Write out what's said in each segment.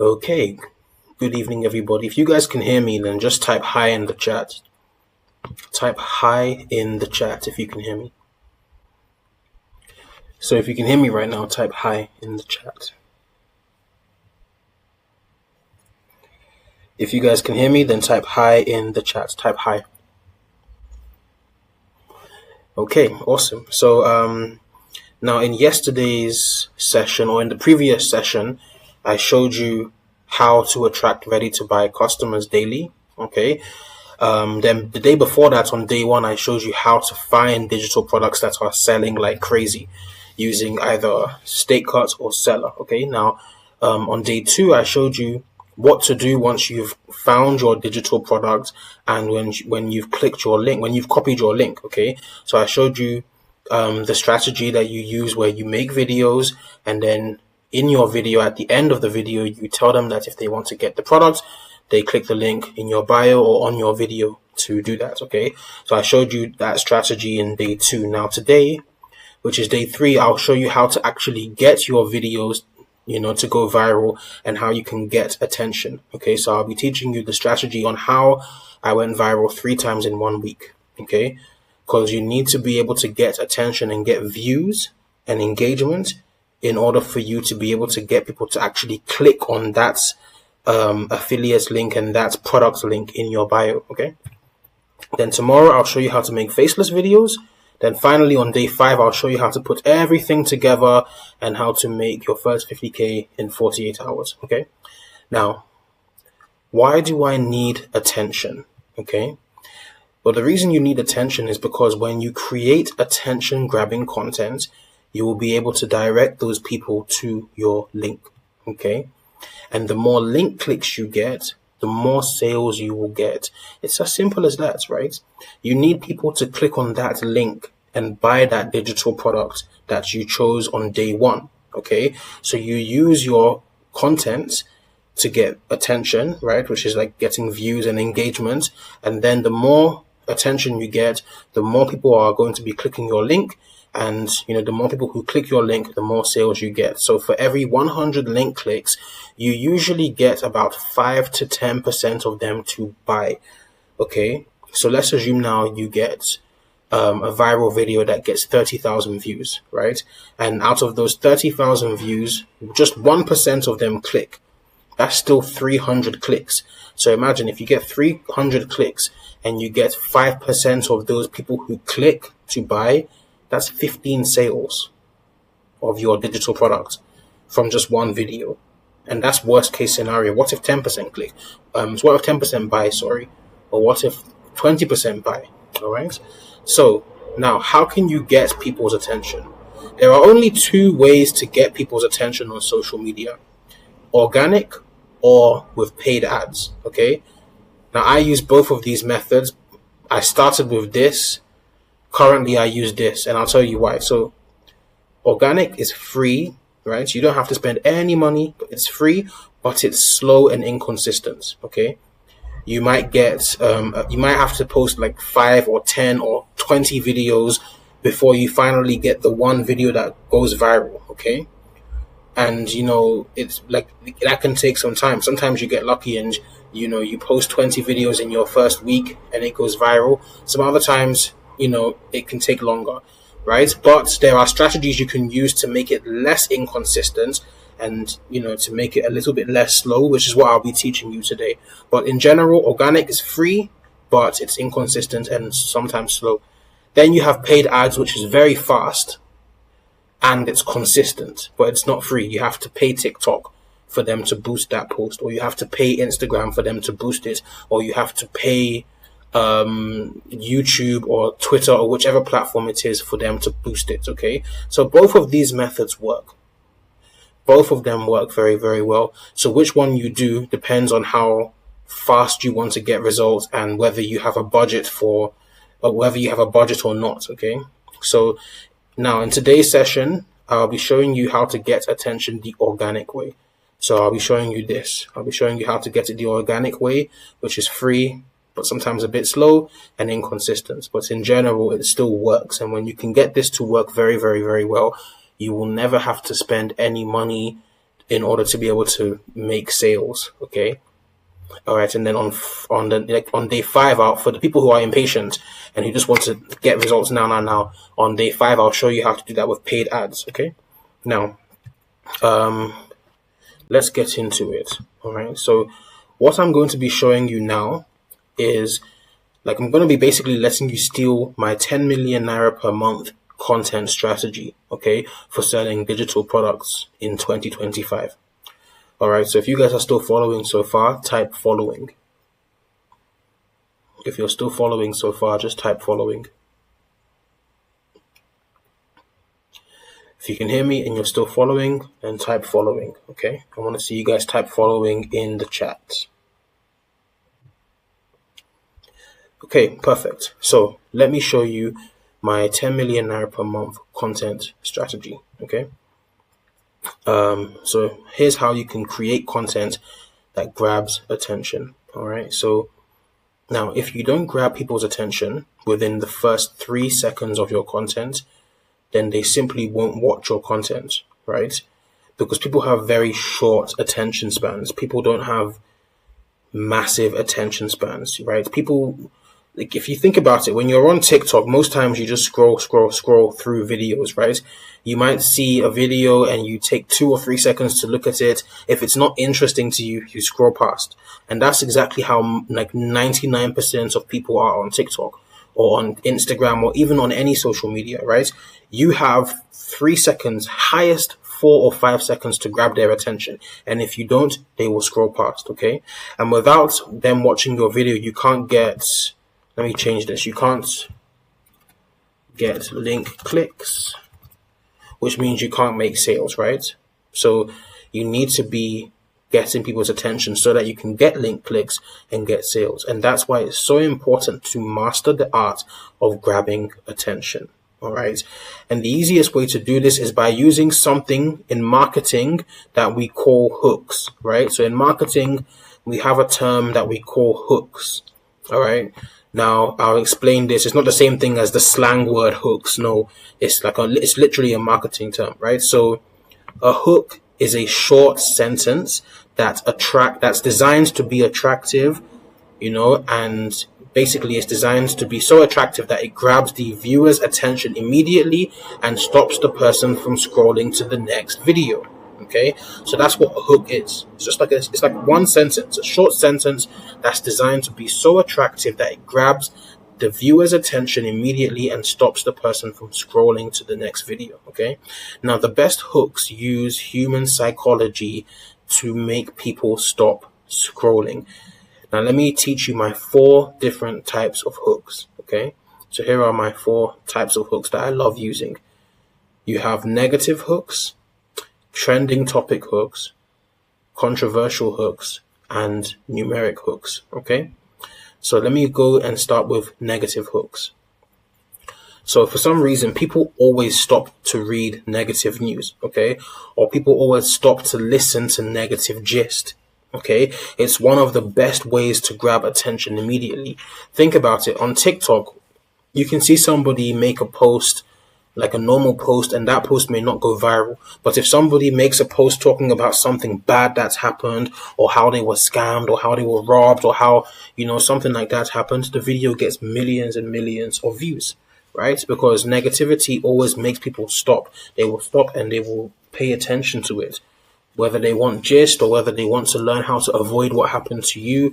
Okay, good evening, everybody. If you guys can hear me, then just type hi in the chat. Type hi in the chat if you can hear me. So if you can hear me right now, type hi in the chat. If you guys can hear me, then type hi in the chat. Type hi. Okay, awesome. So now in yesterday's session, or in the previous session, I showed you how to attract ready-to-buy customers daily. Okay. Then the day before that, on day one, I showed you how to find digital products that are selling like crazy using either Stake Cut or Seller. Okay. Now, on day two, I showed you what to do once you've found your digital product and when you've clicked your link, when you've copied your link. Okay. So I showed you the strategy that you use where you make videos, and then in your video, at the end of the video, you tell them that if they want to get the product, they click the link in your bio or on your video to do that. Okay. So I showed you that strategy in day two. Now today, which is day three, I'll show you how to actually get your videos, to go viral and how you can get attention. Okay. So I'll be teaching you the strategy on how I went viral 3 times in 1 week. Okay. Because you need to be able to get attention and get views and engagement in order for you to be able to get people to actually click on that affiliate link and that product link in your bio. Okay. Then tomorrow I'll show you how to make faceless videos. Then finally on day 5 I'll show you how to put everything together and how to make your first 50k in 48 hours. Okay. Now, why do I need attention? Okay. Well, the reason you need attention is because when you create attention grabbing content, you will be able to direct those people to your link. Okay. And the more link clicks you get, the more sales you will get. It's as simple as that, right? You need people to click on that link and buy that digital product that you chose on day 1. Okay. So you use your content to get attention, right? Which is like getting views and engagement. And then the more attention you get, the more people are going to be clicking your link. And, the more people who click your link, the more sales you get. So for every 100 link clicks, you usually get about 5 to 10% of them to buy. Okay. So let's assume now you get a viral video that gets 30,000 views, right? And out of those 30,000 views, just 1% of them click. That's still 300 clicks. So imagine if you get 300 clicks and you get 5% of those people who click to buy, that's 15 sales of your digital product from just one video. And that's worst case scenario. What if 10% click? So what if 10% buy, or what if 20% buy? All right. So now how can you get people's attention? There are only 2 ways to get people's attention on social media: organic or with paid ads. Okay. Now I use both of these methods. I started with this. Currently I use this, and I'll tell you why. So organic is free, right? You don't have to spend any money. It's free, but it's slow and inconsistent. Okay. You might get, you might have to post like 5 or 10 or 20 videos before you finally get the one video that goes viral. Okay. And, it's like that can take some time. Sometimes you get lucky and, you post 20 videos in your first week and it goes viral. Some other times, it can take longer, right? But there are strategies you can use to make it less inconsistent and, to make it a little bit less slow, which is what I'll be teaching you today. But in general, organic is free, but it's inconsistent and sometimes slow. Then you have paid ads, which is very fast and it's consistent, but it's not free. You have to pay TikTok for them to boost that post, or you have to pay Instagram for them to boost it, or you have to pay YouTube or Twitter or whichever platform it is for them to boost it. Okay. So both of these methods work. Both of them work very, very well. So which one you do depends on how fast you want to get results and whether you have a budget or not. Okay. So now in today's session, I'll be showing you how to get attention the organic way. So I'll be showing you this. I'll be showing you how to get it the organic way, which is free, but sometimes a bit slow and inconsistent. But in general, it still works. And when you can get this to work very, very, very well, you will never have to spend any money in order to be able to make sales. Okay. All right, and then on day 5, out for the people who are impatient and who just want to get results now. On day 5, I'll show you how to do that with paid ads. Okay, now, let's get into it. All right, so what I'm going to be showing you now is I'm going to be basically letting you steal my 10 million naira per month content strategy. Okay, for selling digital products in 2025. All right, so if you guys are still following so far, type following. If you're still following so far, just type following. If you can hear me and you're still following, then type following, okay? I want to see you guys type following in the chat. Okay, perfect. So let me show you my 10 million naira per month content strategy, okay? So here's how you can create content that grabs attention. All right. So now, if you don't grab people's attention within the first 3 seconds of your content, then they simply won't watch your content, right? Because people have very short attention spans. People don't have massive attention spans, right? People, if you think about it, when you're on TikTok, most times you just scroll through videos, right? You might see a video and you take 2 or 3 seconds to look at it. If it's not interesting to you, you scroll past. And that's exactly how 99% of people are on TikTok or on Instagram or even on any social media, right? You have 3 seconds, highest 4 or 5 seconds to grab their attention. And if you don't, they will scroll past, okay? And without them watching your video, you can't get... Let me change this. You can't get link clicks, which means you can't make sales, right? So you need to be getting people's attention so that you can get link clicks and get sales. And that's why it's so important to master the art of grabbing attention. All right. And the easiest way to do this is by using something in marketing that we call hooks, right? So in marketing, we have a term that we call hooks. All right. Now, I'll explain this. It's not the same thing as the slang word hooks. No, it's literally a marketing term, right? So a hook is a short sentence that's designed to be attractive, and basically it's designed to be so attractive that it grabs the viewer's attention immediately and stops the person from scrolling to the next video. Okay, so that's what a hook is. It's like one sentence, a short sentence that's designed to be so attractive that it grabs the viewer's attention immediately and stops the person from scrolling to the next video. Okay, now the best hooks use human psychology to make people stop scrolling. Now let me teach you my 4 different types of hooks. Okay, so here are my 4 types of hooks that I love using. You have negative hooks, trending topic hooks, controversial hooks, and numeric hooks. Okay, so let me go and start with negative hooks. So for some reason, people always stop to read negative news, okay? Or people always stop to listen to negative gist, okay? It's one of the best ways to grab attention immediately. Think about it. On TikTok, you can see somebody make a post, like a normal post, and that post may not go viral. But if somebody makes a post talking about something bad that's happened, or how they were scammed, or how they were robbed, or how, something like that happened, the video gets millions and millions of views, right? Because negativity always makes people stop. They will stop and they will pay attention to it. Whether they want gist or whether they want to learn how to avoid what happened to you,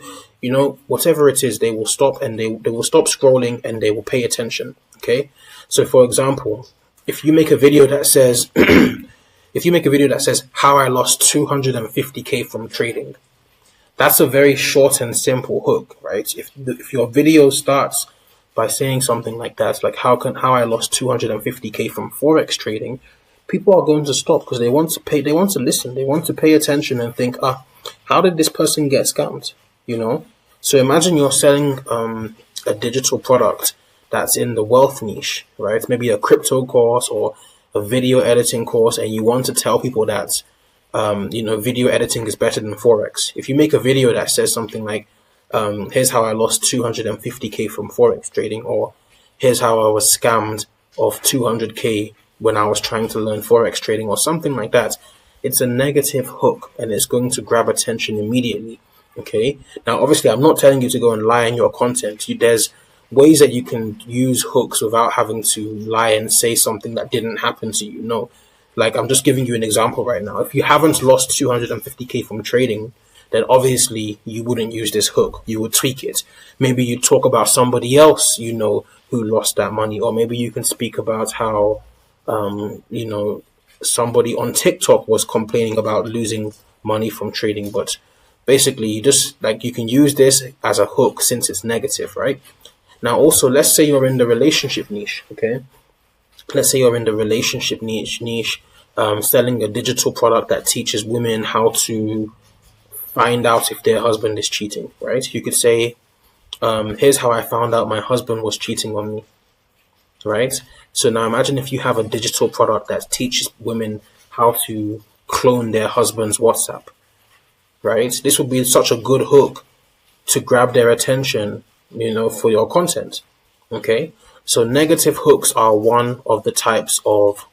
whatever it is, they will stop and they will stop scrolling and they will pay attention, okay? So, for example, if you make a video that says, how I lost 250K from trading, that's a very short and simple hook, right? If your video starts by saying something like that, like how I lost 250K from Forex trading, people are going to stop because they want to listen, they want to pay attention and think, how did this person get scammed? So imagine you're selling a digital product that's in the wealth niche, right? Maybe a crypto course or a video editing course, and you want to tell people that, video editing is better than Forex. If you make a video that says something like, here's how I lost 250K from Forex trading, or here's how I was scammed of 200K when I was trying to learn Forex trading, or something like that, it's a negative hook and it's going to grab attention immediately. Okay. Now, obviously, I'm not telling you to go and lie in your content. There's ways that you can use hooks without having to lie and say something that didn't happen to you. No, like I'm just giving you an example right now. If you haven't lost 250K from trading, then obviously you wouldn't use this hook. You would tweak it. Maybe you talk about somebody else you know who lost that money, or maybe you can speak about how somebody on TikTok was complaining about losing money from trading. But basically, you can use this as a hook since it's negative, right? Now, also, let's say you're in the relationship niche, okay? Let's say you're in the relationship niche, selling a digital product that teaches women how to find out if their husband is cheating, right? You could say, here's how I found out my husband was cheating on me, right? So now imagine if you have a digital product that teaches women how to clone their husband's WhatsApp, right? This would be such a good hook to grab their attention, for your content. Okay. So negative hooks are one of the types of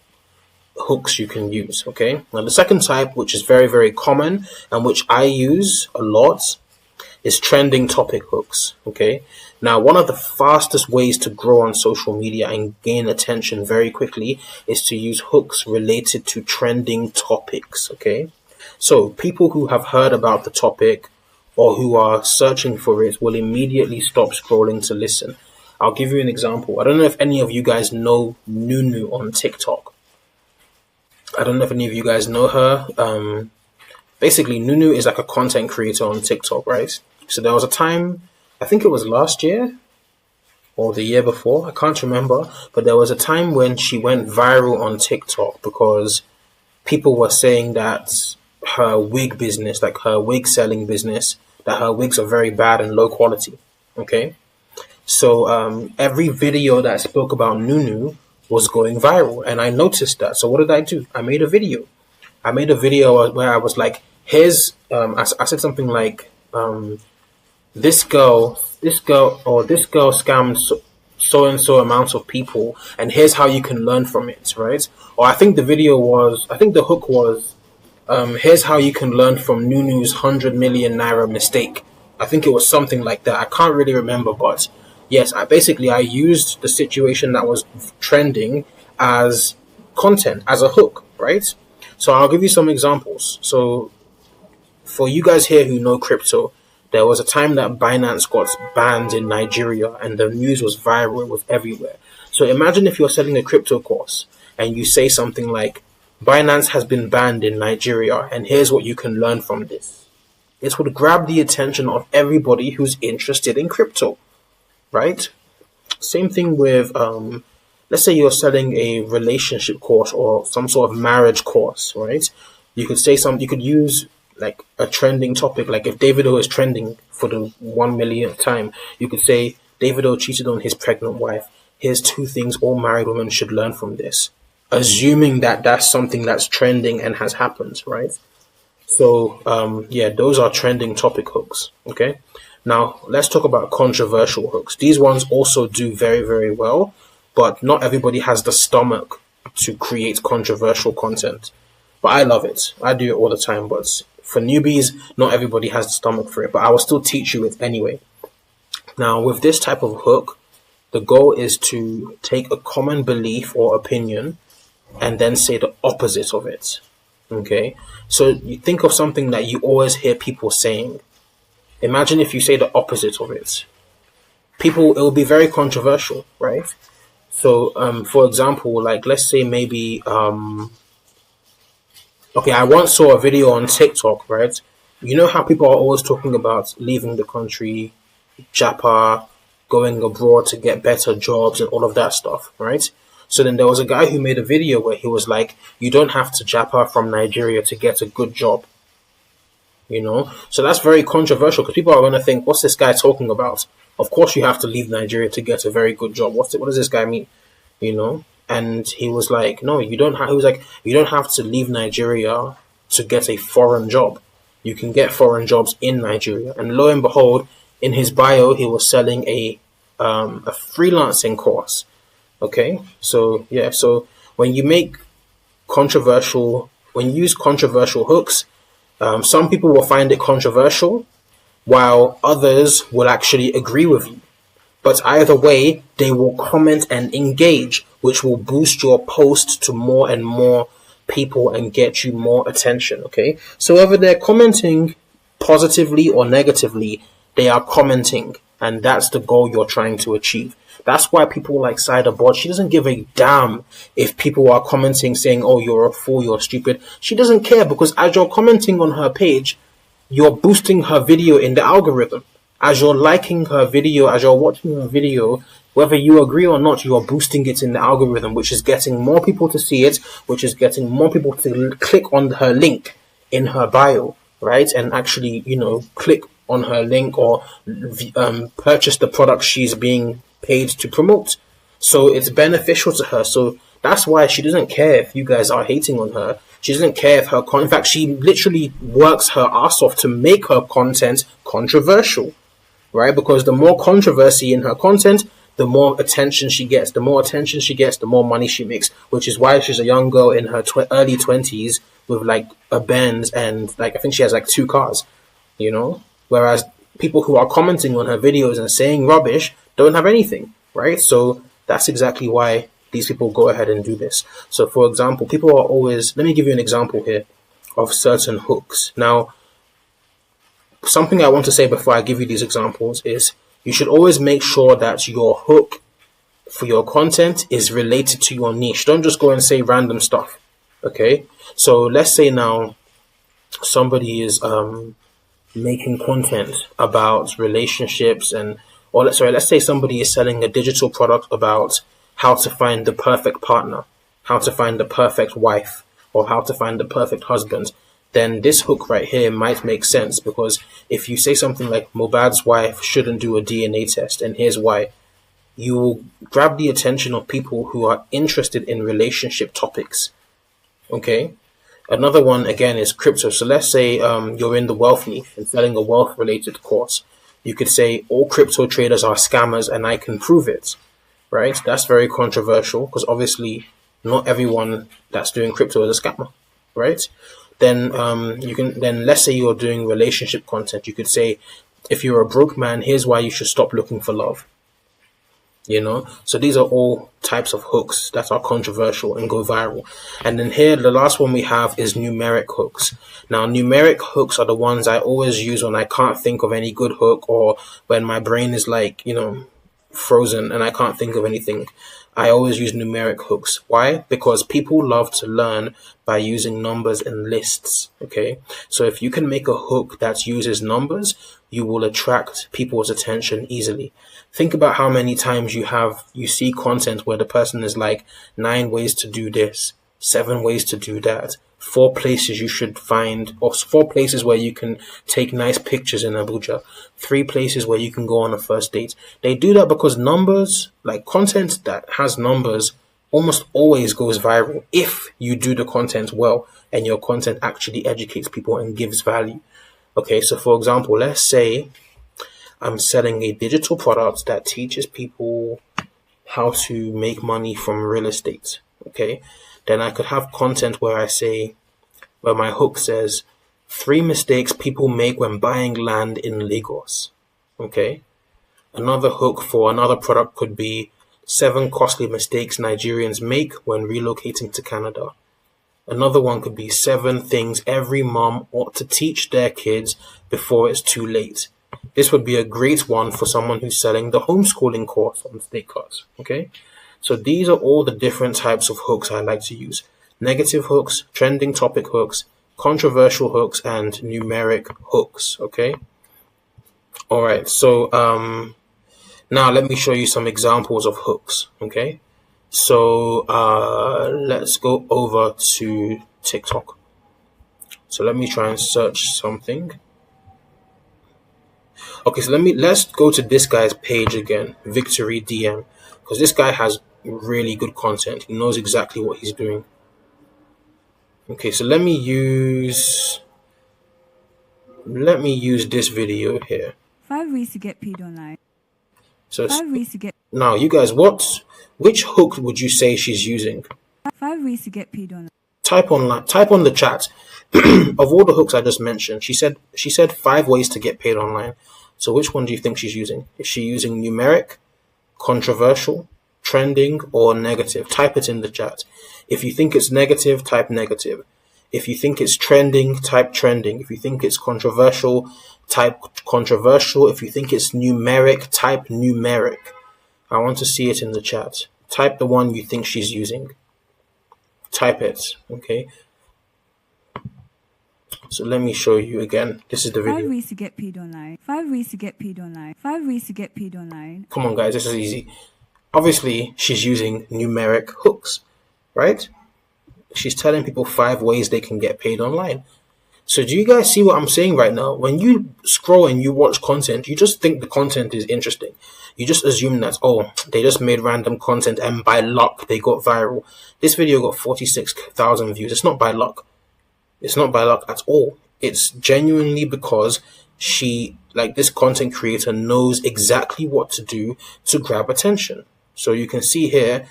hooks you can use. Okay. Now the second type, which is very, very common and which I use a lot, is trending topic hooks. Okay. Now, one of the fastest ways to grow on social media and gain attention very quickly is to use hooks related to trending topics. Okay. So people who have heard about the topic or who are searching for it will immediately stop scrolling to listen. I'll give you an example. I don't know if any of you guys know Nunu on TikTok. I don't know if any of you guys know her. Basically, Nunu is like a content creator on TikTok, right? So there was a time, I think it was last year or the year before, I can't remember, but there was a time when she went viral on TikTok because people were saying that her wig business, like her wig selling business, that her wigs are very bad and low quality. Okay. So every video that spoke about Nunu was going viral, and I noticed that. So what did I do? I made a video. Where I was like, here's I said something like this girl scammed so and so amount of people, and here's how you can learn from it, right? Or I think the hook was here's how you can learn from Nunu's 100 million naira mistake. I think it was something like that. I can't really remember, but yes, I used the situation that was trending as content, as a hook, right? So I'll give you some examples. So for you guys here who know crypto, there was a time that Binance got banned in Nigeria and the news was viral, it was everywhere. So imagine if you're selling a crypto course and you say something like, Binance has been banned in Nigeria and here's what you can learn from this. It would grab the attention of everybody who's interested in crypto, right? Same thing with, let's say you're selling a relationship course or some sort of marriage course, right? You could use like a trending topic. Like if Davido is trending for the 1 millionth time, you could say Davido cheated on his pregnant wife. Here's 2 things all married women should learn from this. Assuming that that's something that's trending and has happened, right? So, those are trending topic hooks. Okay. Now let's talk about controversial hooks. These ones also do very, very well, but not everybody has the stomach to create controversial content. But I love it. I do it all the time. But for newbies, not everybody has the stomach for it. But I will still teach you it anyway. Now, with this type of hook, the goal is to take a common belief or opinion and then say the opposite of it. Okay? So you think of something that you always hear people saying. Imagine if you say the opposite of it. It will be very controversial, right? So, for example, like let's say maybe, I once saw a video on TikTok, right? You know how people are always talking about leaving the country, Japa, going abroad to get better jobs and all of that stuff, right? So then there was a guy who made a video where he was like, you don't have to Japa from Nigeria to get a good job. So that's very controversial because people are going to think, what's this guy talking about? Of course you have to leave Nigeria to get a very good job. What does this guy mean? And he was like, no, you don't have, he was like, you don't have to leave Nigeria to get a foreign job. You can get foreign jobs in Nigeria. And lo and behold, in his bio, he was selling a freelancing course. Okay. So when you make controversial when you use controversial hooks, some people will find it controversial, while others will actually agree with you. But either way, they will comment and engage, which will boost your post to more and more people and get you more attention. Okay, so whether they're commenting positively or negatively, they are commenting, and that's the goal you're trying to achieve. That's why people like Cyberbot, she doesn't give a damn if people are commenting saying, oh, you're a fool, you're stupid. She doesn't care, because as you're commenting on her page, you're boosting her video in the algorithm. As you're liking her video, as you're watching her video, whether you agree or not, you're boosting it in the algorithm, which is getting more people to see it, which is getting more people to click on her link in her bio, right? And actually, click on her link or purchase the product she's being paid to promote. So it's beneficial to her. So that's why she doesn't care if you guys are hating on her. She doesn't care if her in fact, she literally works her ass off to make her content controversial, right? Because the more controversy in her content, the more attention she gets. The more attention she gets, the more money she makes, which is why she's a young girl in her early 20s with like a Benz and like I think she has like 2 cars, Whereas people who are commenting on her videos and saying rubbish don't have anything, right? So that's exactly why these people go ahead and do this. So for example, people are always, let me give you an example here of certain hooks. Now, something I want to say before I give you these examples is you should always make sure that your hook for your content is related to your niche. Don't just go and say random stuff. Okay. So let's say now somebody is making content about relationships let's say somebody is selling a digital product about how to find the perfect partner, how to find the perfect wife, or how to find the perfect husband. Then this hook right here might make sense, because if you say something like Mohbad's wife shouldn't do a DNA test and here's why, you will grab the attention of people who are interested in relationship topics. Okay. Another one again is crypto. So let's say you're in the wealth niche and selling a wealth related course. You could say all crypto traders are scammers and I can prove it, right? That's very controversial because obviously not everyone that's doing crypto is a scammer, right? Then let's say you're doing relationship content. You could say, if you're a broke man, here's why you should stop looking for love. So these are all types of hooks that are controversial and go viral. And then here, the last one we have is numeric hooks. Now, numeric hooks are the ones I always use when I can't think of any good hook, or when my brain is like, frozen and I can't think of anything. I always use numeric hooks. Why? Because people love to learn by using numbers and lists. Okay. So if you can make a hook that uses numbers, you will attract people's attention easily. Think about how many times you see content where the person is like 9 ways to do this, 7 ways to do that, 4 places you should find, or 4 places where you can take nice pictures in Abuja, 3 places where you can go on a first date. They do that because numbers, like content that has numbers, almost always goes viral if you do the content well and your content actually educates people and gives value. Okay, so for example, let's say I'm selling a digital product that teaches people how to make money from real estate. Okay, then I could have content where my hook says 3 mistakes people make when buying land in Lagos. Okay, another hook for another product could be 7 costly mistakes Nigerians make when relocating to Canada. Another one could be 7 things every mom ought to teach their kids before it's too late. This would be a great one for someone who's selling the homeschooling course on State Cards. Okay, so these are all the different types of hooks I like to use. Negative hooks, trending topic hooks, controversial hooks, and numeric hooks. Okay. All right. So now let me show you some examples of hooks. Okay. So let's go over to TikTok. So let me try and search something. Okay, so let's go to this guy's page again, Victory DM, because this guy has really good content. He knows exactly what he's doing. Okay, so let me use this video here. 5 ways to get paid online. So 5 ways to get. Now, you guys, which hook would you say she's using? 5 ways to get paid online. type on the chat of all the hooks I just mentioned. She said 5 ways to get paid online. So which one do you think she's using? Is she using numeric, controversial, trending, or negative? Type it in the chat. If you think it's negative, type negative. If you think it's trending, type trending. If you think it's controversial, type controversial. If you think it's numeric, type numeric. I want to see it in the chat. Type the one you think she's using. Type it, okay? So let me show you again. This is the video. 5 ways to get paid online. 5 ways to get paid online. 5 ways to get paid online. Come on, guys, this is easy. Obviously, she's using numeric hooks, right? She's telling people 5 ways they can get paid online. So do you guys see what I'm saying right now? When you scroll and you watch content, you just think the content is interesting. You just assume that, oh, they just made random content and by luck they got viral. This video got 46,000 views. It's not by luck. It's not by luck at all. It's genuinely because this content creator knows exactly what to do to grab attention. So you can see here.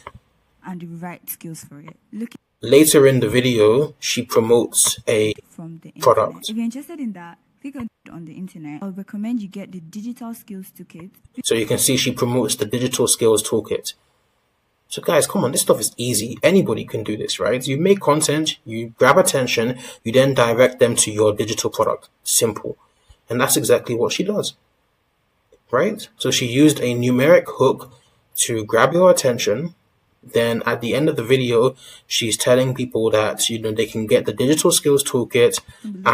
And the right skills for it. Later in the video, she promotes a from the product. Internet. If you're interested in that, click on the internet. I'll recommend you get the Digital Skills Toolkit. So you can see she promotes the Digital Skills Toolkit. So guys, come on, this stuff is easy. Anybody can do this, right? You make content, you grab attention, you then direct them to your digital product. Simple. And that's exactly what she does, right? So she used a numeric hook to grab your attention. Then at the end of the video, she's telling people that, they can get the Digital Skills Toolkit and,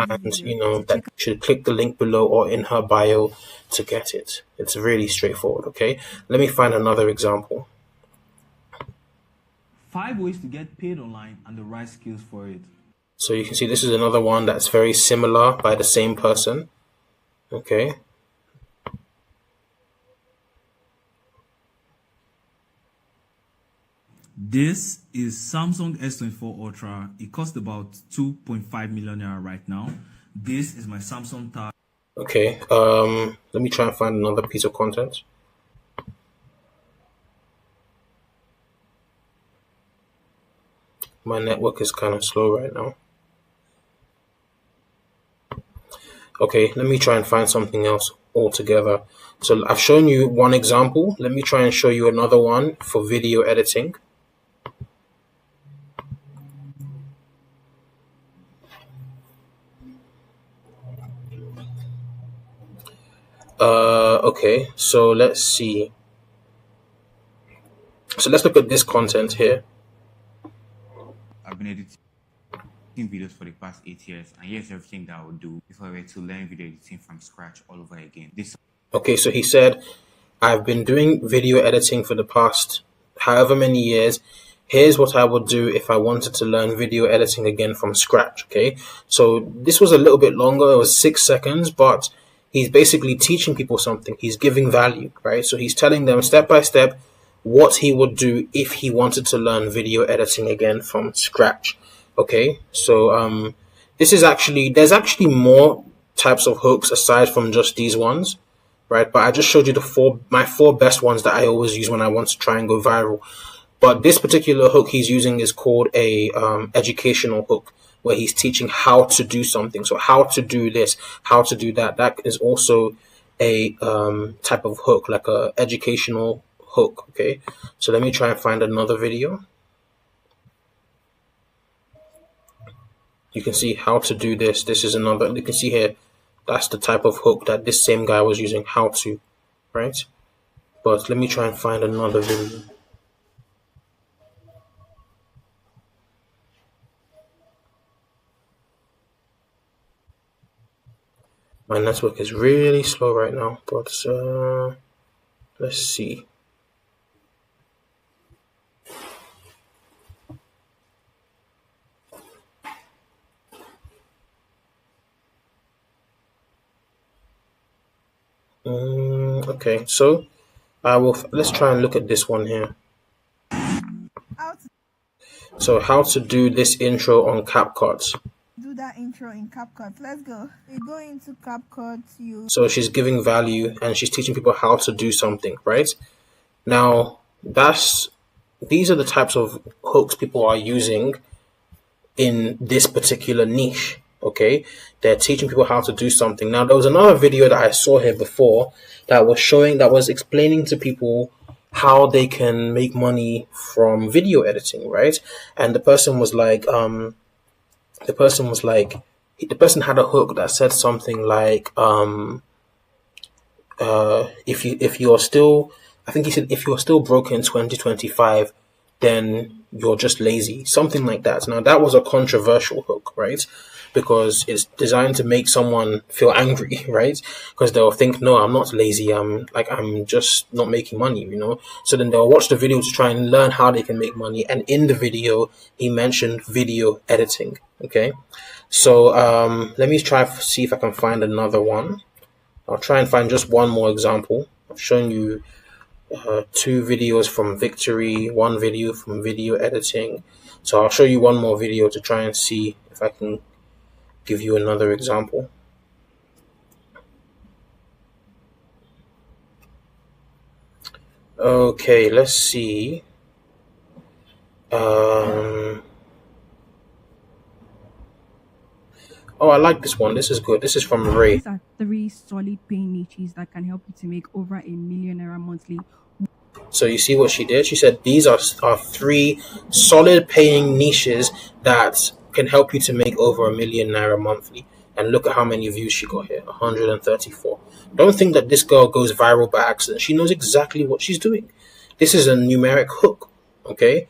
that you should click the link below or in her bio to get it. It's really straightforward, okay? Let me find another example. 5 ways to get paid online and the right skills for it. So you can see this is another one that's very similar by the same person, okay? This is Samsung S24 Ultra. It costs about 2.5 million naira right now. This is my Samsung Tab. Okay, let me try and find another piece of content. My network is kind of slow right now. Okay, let me try and find something else altogether. So I've shown you one example. Let me try and show you another one for video editing. Okay, so let's see. So let's look at this content here. I've been editing videos for the past 8 years, and here's everything that I would do if I were to learn video editing from scratch all over again. Okay, so he said, I've been doing video editing for the past however many years. Here's what I would do if I wanted to learn video editing again from scratch, okay? So this was a little bit longer, it was 6 seconds, but he's basically teaching people something. He's giving value, right? So he's telling them step by step what he would do if he wanted to learn video editing again from scratch. Okay, so there's actually more types of hooks aside from just these ones, right? But I just showed you my four best ones that I always use when I want to try and go viral. But this particular hook he's using is called a educational hook, where he's teaching how to do something. So how to do this, how to do that. That is also a type of hook, like a educational hook. Okay, so let me try and find another video. You can see how to do this. This is another. You can see here, that's the type of hook that this same guy was using. How to, right? But let me try and find another video. My network is really slow right now, but let's see. Okay, so let's try and look at this one here. So how to do this intro on CapCut. Do that intro in CapCut. Let's go. We go into CapCut. So she's giving value and she's teaching people how to do something, right? Now these are the types of hooks people are using in this particular niche. Okay, they're teaching people how to do something. Now, there was another video that I saw here before that was explaining to people how they can make money from video editing, right? And the person had a hook that said something like, if you're still, I think he said, if you're still broke in 2025, then you're just lazy, something like that. Now, that was a controversial hook, right? Because it's designed to make someone feel angry, right? Because they'll think, no, I'm not lazy. I'm just not making money, So then they'll watch the video to try and learn how they can make money. And in the video, he mentioned video editing. Okay. So, let me see if I can find another one. I'll try and find just one more example. I've shown you 2 videos from Victory, 1 video from video editing. So I'll show you one more video to try and see if I can give you another example. Okay, let's see. Oh, I like this one. This is good. This is from Ray. These are 3 solid paying niches that can help you to make over ₦1 million monthly. So you see what she did? She said these are 3 solid paying niches that can help you to make over ₦1 million monthly. And look at how many views she got here, 134. Don't think that this girl goes viral by accident. She knows exactly what she's doing. This is a numeric hook, okay?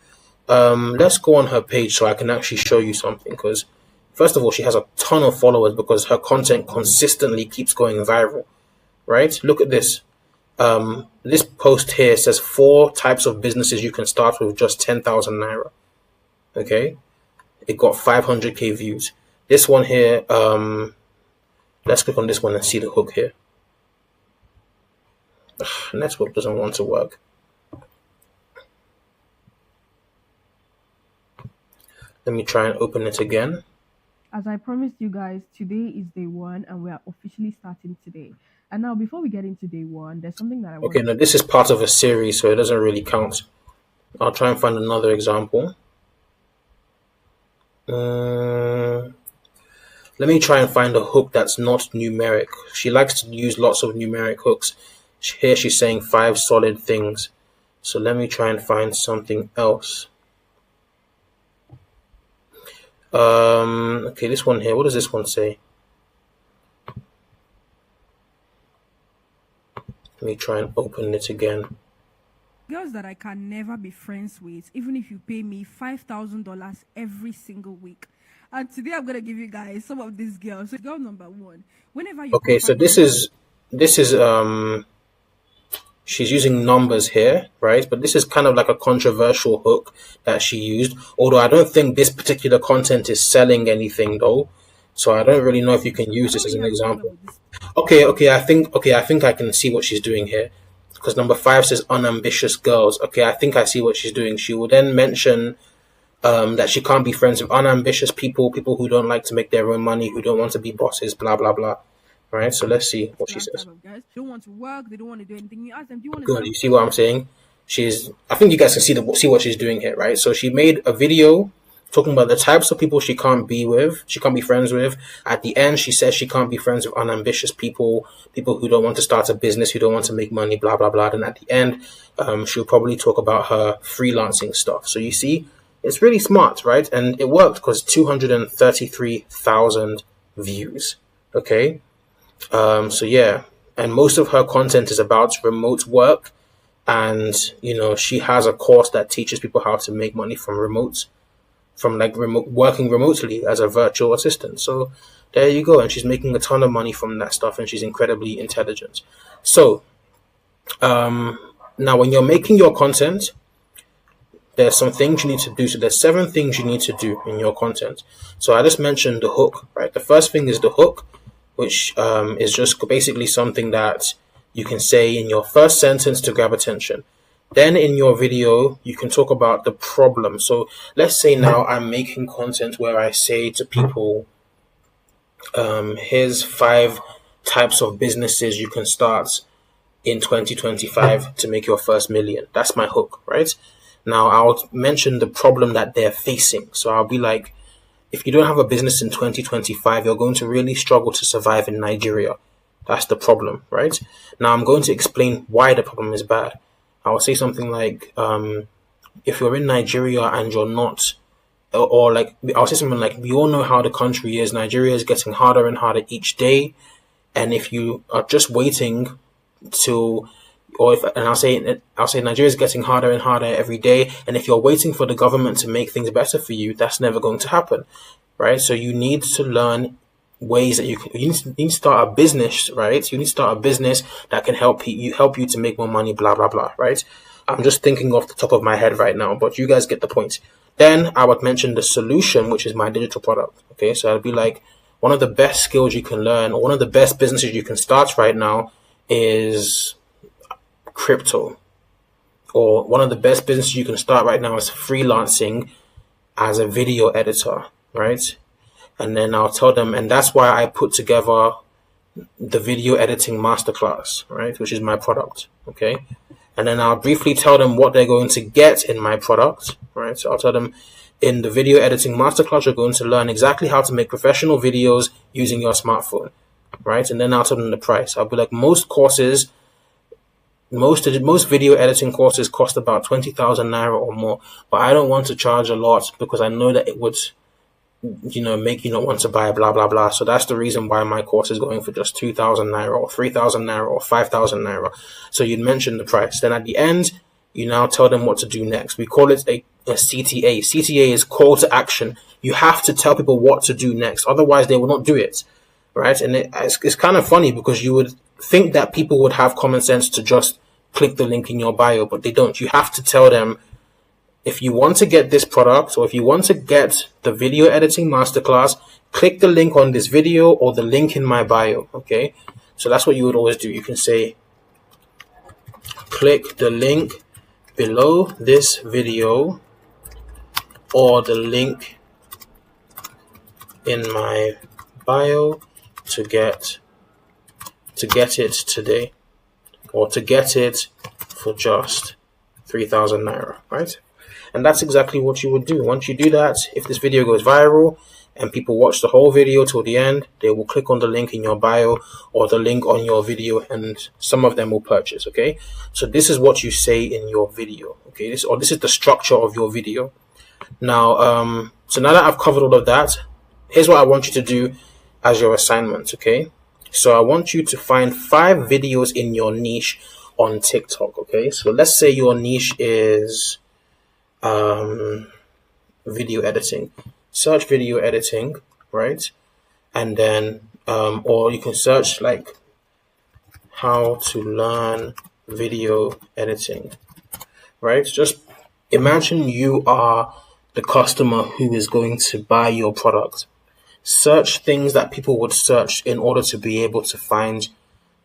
Let's go on her page so I can actually show you something, because first of all, she has a ton of followers because her content consistently keeps going viral, right? Look at this. This post here says 4 types of businesses you can start with just 10,000 naira. Okay, it got 500k views. This one here, let's click on this one and see the hook here. Network doesn't want to work. Let me try and open it again. As I promised you guys, today is day 1 and we are officially starting today. And now, before we get into day 1, there's something that I want. Okay, now this is part of a series, so it doesn't really count. I'll try and find another example. Let me try and find a hook that's not numeric. She likes to use lots of numeric hooks. Here she's saying 5 solid things. So let me try and find something else. Okay, this one here. What does this one say? Let me try and open it again. Girls that I can never be friends with, even if you pay me $5,000 every single week. And today I'm gonna give you guys some of these girls. So girl number 1, whenever you okay, so this is she's using numbers here, right? But this is kind of like a controversial hook that she used. Although I don't think this particular content is selling anything though. So I don't really know if you can use this as an example. Okay, I think I can see what she's doing here. Because number 5 says unambitious girls. Okay, I think I see what she's doing. She will then mention that she can't be friends with unambitious people, people who don't like to make their own money, who don't want to be bosses, blah, blah, blah. All right, so let's see what she says. Guys don't want to work, they don't want to do anything. You ask them, do you want to Good, you see what I'm saying? I think you guys can see what she's doing here, right? So she made a video talking about the types of people she can't be friends with. At the end, she says she can't be friends with unambitious people, people who don't want to start a business, who don't want to make money, blah, blah, blah. And at the end, she'll probably talk about her freelancing stuff. So you see, it's really smart, right? And it worked because 233,000 views, okay? So yeah, and most of her content is about remote work. And, she has a course that teaches people how to make money from working remotely as a virtual assistant. So there you go. And she's making a ton of money from that stuff, and she's incredibly intelligent. So now when you're making your content, there's some things you need to do. So there's 7 things you need to do in your content. So I just mentioned the hook, right? The first thing is the hook, which is just basically something that you can say in your first sentence to grab attention. Then in your video, you can talk about the problem. So let's say now I'm making content where I say to people, here's 5 types of businesses you can start in 2025 to make your first million. That's my hook, right? Now I'll mention the problem that they're facing. So I'll be like, if you don't have a business in 2025, you're going to really struggle to survive in Nigeria. That's the problem, right? Now I'm going to explain why the problem is bad. I will say something like, if you're in Nigeria and you're not, or like, I'll say something like, we all know how the country is. Nigeria is getting harder and harder each day. And if you are just waiting till, I'll say Nigeria is getting harder and harder every day. And if you're waiting for the government to make things better for you, that's never going to happen, right? So you need to learn ways that you need to start a business, right? You need to start a business that can help you to make more money, blah, blah, blah, right? I'm just thinking off the top of my head right now, but you guys get the point. Then I would mention the solution, which is my digital product. Okay, so I'd be like, one of the best skills you can learn, or one of the best businesses you can start right now is crypto. Or one of the best businesses you can start right now is freelancing as a video editor, right? And then I'll tell them, and that's why I put together the video editing masterclass, right? Which is my product, okay? And then I'll briefly tell them what they're going to get in my product, right? So I'll tell them, in the video editing masterclass, you're going to learn exactly how to make professional videos using your smartphone, right? And then I'll tell them the price. I'll be like, most video editing courses cost about 20,000 naira or more, but I don't want to charge a lot because I know that it would, make you not want to buy, blah, blah, blah. So that's the reason why my course is going for just 2,000 naira or 3,000 naira or 5,000 naira. So you'd mention the price. Then at the end, you now tell them what to do next. We call it a CTA. CTA is call to action. You have to tell people what to do next. Otherwise, they will not do it, right? And it's kind of funny because you would think that people would have common sense to just click the link in your bio, but they don't. You have to tell them, if you want to get this product, or if you want to get the video editing masterclass, click the link on this video or the link in my bio, okay? So that's what you would always do. You can say, click the link below this video or the link in my bio to get it today, or to get it for just 3,000 naira, right? And that's exactly what you would do. Once you do that, if this video goes viral and people watch the whole video till the end, they will click on the link in your bio or the link on your video, and some of them will purchase, okay? So this is what you say in your video, okay? This is the structure of your video. Now, so now that I've covered all of that, here's what I want you to do as your assignment, okay? So I want you to find 5 videos in your niche on TikTok, okay? So let's say your niche is video editing. Search video editing, right? And then, or you can search like how to learn video editing, right? Just imagine you are the customer who is going to buy your product. Search things that people would search in order to be able to find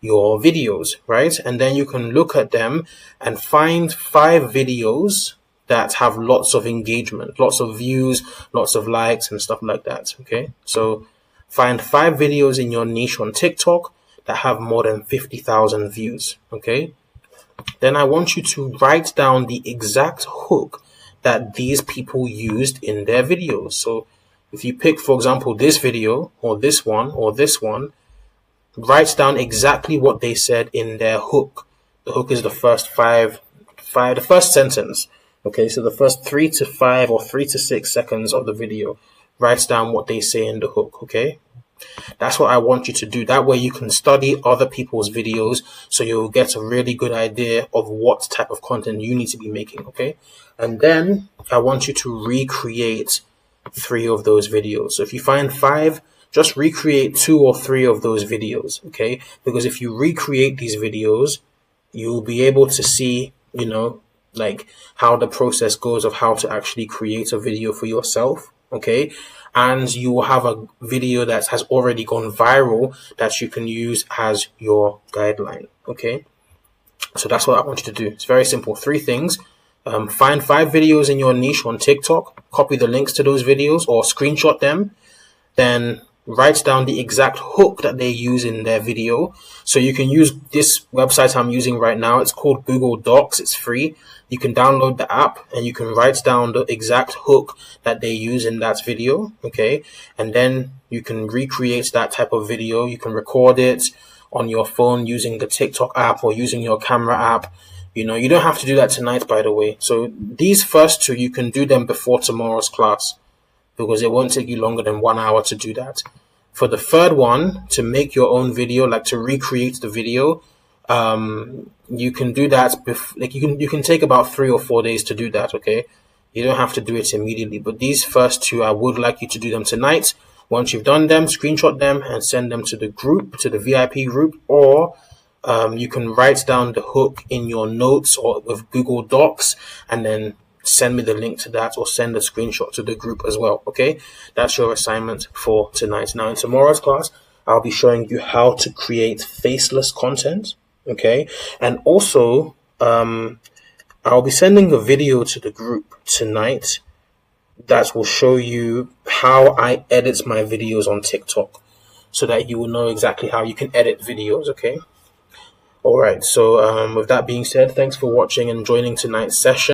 your videos, right? And then you can look at them and find 5 videos that have lots of engagement, lots of views, lots of likes and stuff like that, okay? So find 5 videos in your niche on TikTok that have more than 50,000 views, okay? Then I want you to write down the exact hook that these people used in their videos. So if you pick, for example, this video or this one, write down exactly what they said in their hook. The hook is the first the first sentence. Okay, so the first 3 to 5 or 3 to 6 seconds of the video, write down what they say in the hook, okay? That's what I want you to do. That way you can study other people's videos, so you'll get a really good idea of what type of content you need to be making, okay? And then I want you to recreate 3 of those videos. So if you find 5, just recreate 2 or 3 of those videos, okay? Because if you recreate these videos, you'll be able to see, like how the process goes of how to actually create a video for yourself, okay? And you will have a video that has already gone viral that you can use as your guideline, okay? So that's what I want you to do. It's very simple. 3 things. Find 5 videos in your niche on TikTok, copy the links to those videos or screenshot them, then writes down the exact hook that they use in their video. So you can use this website I'm using right now. It's called Google Docs. It's free. You can download the app and you can write down the exact hook that they use in that video. Okay. And then you can recreate that type of video. You can record it on your phone using the TikTok app or using your camera app. You know, you don't have to do that tonight, by the way. So these first two, you can do them before tomorrow's class, because it won't take you longer than 1 hour to do that. For the third one, to make your own video, like to recreate the video, you can do that. You can take about 3 or 4 days to do that. Okay, you don't have to do it immediately. But these first two, I would like you to do them tonight. Once you've done them, screenshot them and send them to the group, to the VIP group, or you can write down the hook in your notes or with Google Docs and then send me the link to that, or send a screenshot to the group as well. Okay, that's your assignment for tonight. Now in tomorrow's class, I'll be showing you how to create faceless content. Okay, and also I'll be sending a video to the group tonight that will show you how I edit my videos on TikTok, so that you will know exactly how you can edit videos. Okay, all right, so with that being said, thanks for watching and joining tonight's session.